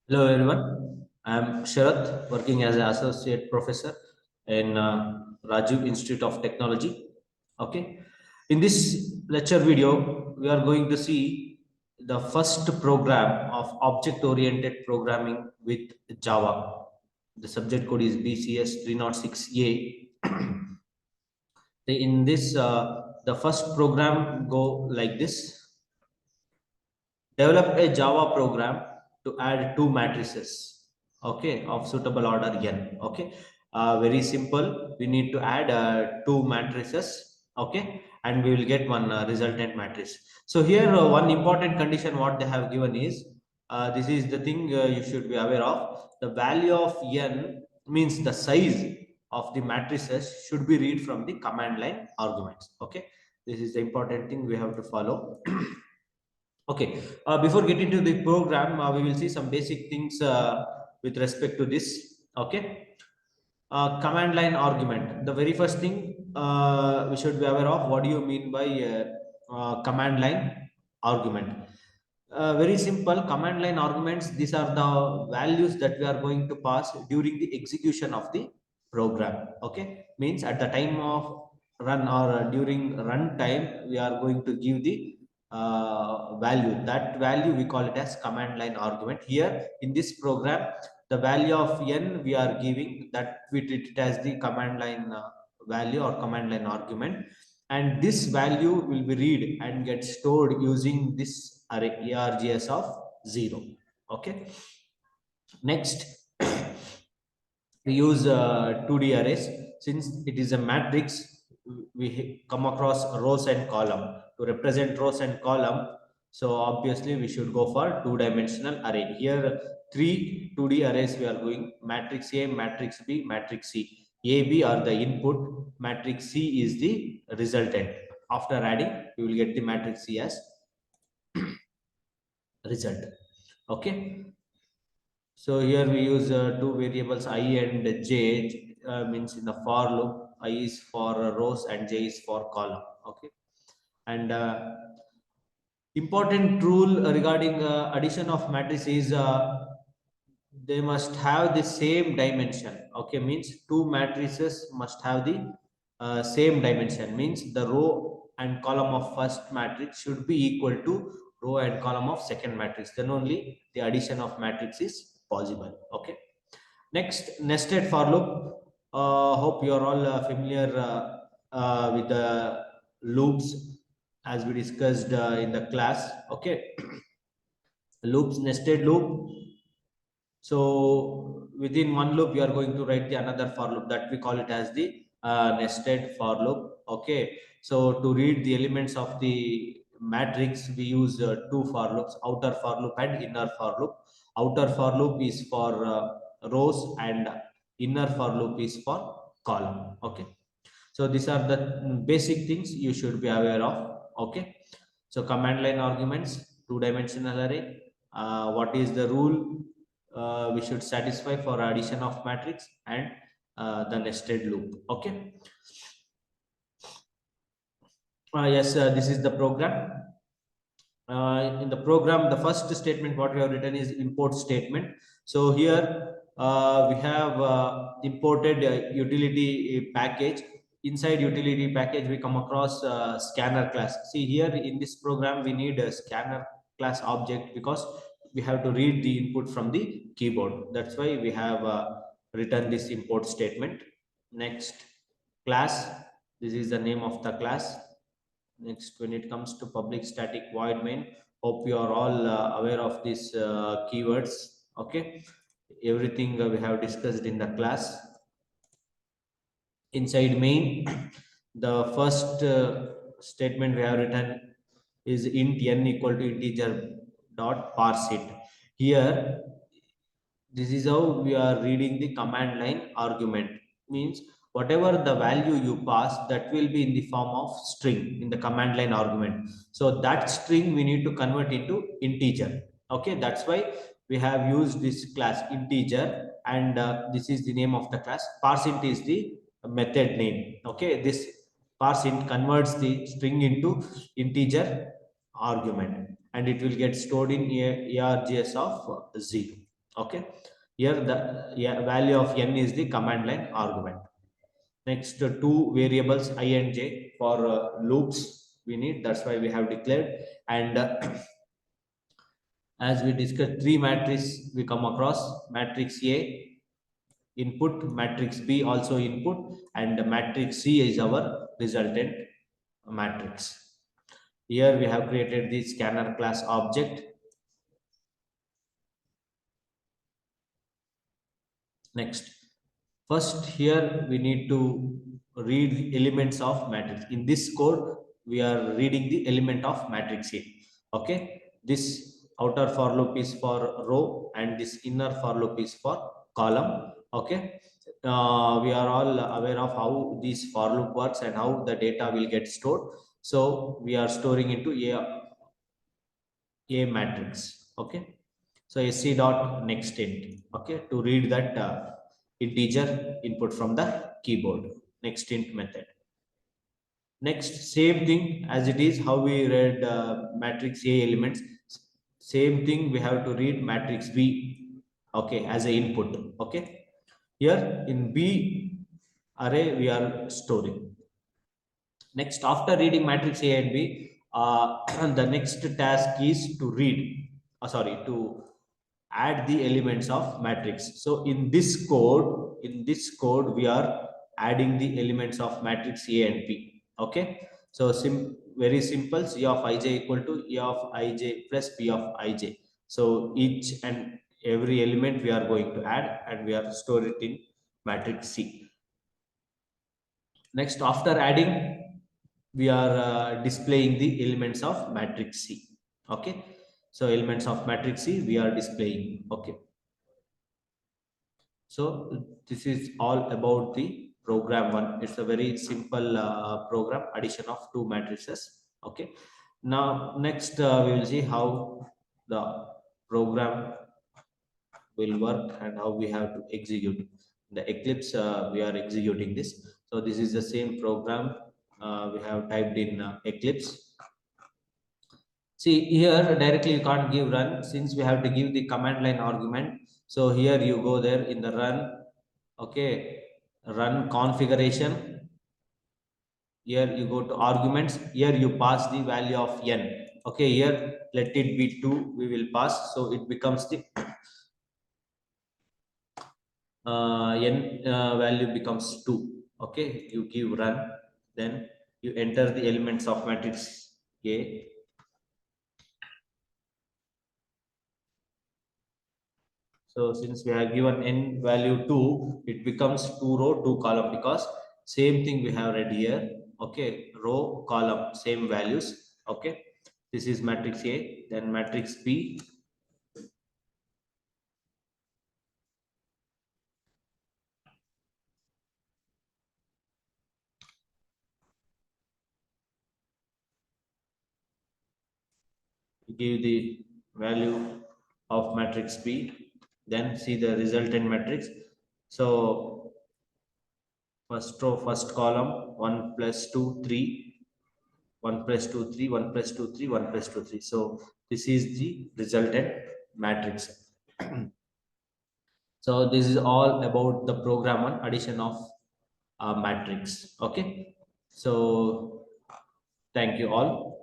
Hello everyone, I am Sharath, working as an associate professor in Rajiv Institute of Technology. Okay, in this lecture video, we are going to see the first program of object-oriented programming with Java. The subject code is BCS306A. In this, the first program go like this: develop a Java program to add two matrices, okay, of suitable order n. Okay, very simple. We need to add two matrices, okay, and we will get one resultant matrix. So here, one important condition what they have given is this is the thing you should be aware of. The value of n means the size of the matrices should be read from the command line arguments. Okay, this is the important thing we have to follow. Okay, before getting to the program, we will see some basic things with respect to this. Okay, command line argument. The very first thing we should be aware of, what do you mean by command line argument? Very simple command line arguments. These are the values that we are going to pass during the execution of the program. Okay, means at the time of run or during run time, we are going to give the value. That value we call it as command line argument. Here in this program, the value of n we are giving, that we treat it as the command line value or command line argument, and this value will be read and get stored using this array args of 0. Okay, next we use 2D arrays. Since it is a matrix, we come across rows and column to represent rows and column. So obviously we should go for two-dimensional array. Here three 2D arrays we are going: matrix A, matrix B, matrix C. A, B are the input, matrix C is the resultant. After adding, we will get the matrix C as result. Okay, so here we use two variables I and j, means in the for loop, I is for rows and j is for column. Okay, and important rule regarding addition of matrices is they must have the same dimension. Okay, means two matrices must have the same dimension, means the row and column of first matrix should be equal to row and column of second matrix, then only the addition of matrix is possible. Okay, next, nested for loop. Hope you are all familiar with the loops as we discussed in the class. Okay, loops, nested loop. So within one loop, you are going to write the another for loop, that we call it as the nested for loop. Okay. So to read the elements of the matrix, we use two for loops: outer for loop and inner for loop. Outer for loop is for rows and inner for loop is for column. Okay. So these are the basic things you should be aware of. Okay. So command line arguments, two-dimensional array. What is the rule we should satisfy for addition of matrix, and the nested loop. Okay. Yes, this is the program. In the program, the first statement what we have written is import statement. So here we have imported utility package. Inside utility package, we come across scanner class. See here in this program, we need a scanner class object because we have to read the input from the keyboard. That's why we have written this import statement. Next, class. This is the name of the class. Next, when it comes to public static void main, hope you are all aware of these keywords. Okay, everything we have discussed in the class. Inside main, the first statement we have written is int n equal to integer dot parse it. Here, this is how we are reading the command line argument. Means whatever the value you pass, that will be in the form of string in the command line argument. So that string we need to convert into integer. Okay, that's why we have used this class integer, and this is the name of the class. Parseint is the method name. Okay, this parseint converts the string into integer argument, and it will get stored in args of 0. Okay, here the value of n is the command line argument. Next, two variables I and j for loops we need, that's why we have declared. And as we discussed, three matrices we come across: matrix A input, matrix B also input, and matrix C is our resultant matrix. Here we have created the scanner class object. Next, first here we need to read the elements of matrix. In this code we are reading the element of matrix A. Okay, this outer for loop is for row and this inner for loop is for column. Okay, we are all aware of how this for loop works and how the data will get stored. So we are storing into a matrix. Okay, so sc dot next int, okay, to read that integer input from the keyboard, next int method. Next, same thing as it is how we read matrix A elements, same thing we have to read matrix B, okay, as a input. Okay, here in B array we are storing. Next, after reading matrix A and B, the next task is to read, to add the elements of matrix. So in this code, we are adding the elements of matrix A and B. Okay. So very simple. C of ij equal to E of ij plus P of ij. So each and every element we are going to add and we are store it in matrix C. Next, after adding, we are displaying the elements of matrix C. Okay, so elements of matrix C we are displaying. Okay, so this is all about the program one. It's a very simple program, addition of two matrices. Okay, now next we will see how the program will work and how we have to execute the eclipse. We are executing this, so this is the same program we have typed in eclipse. See here, directly you can't give run since we have to give the command line argument. So here you go there in the run. Okay, run configuration. Here you go to arguments, here you pass the value of n. Okay, here let it be 2, we will pass, so it becomes the n value becomes 2. Okay, you give run, then you enter the elements of matrix A. So since we have given n value 2, it becomes 2 row 2 column, because same thing we have read here. Okay, row column same values. Okay, this is matrix A, then matrix B. Give the value of matrix B, then see the resultant matrix. So first row, first column, 1 plus 2 3, 1 plus 2 3, 1 plus 2 3, 1 plus 2 3. So this is the resultant matrix. So this is all about the program on addition of matrix. Okay, so thank you all.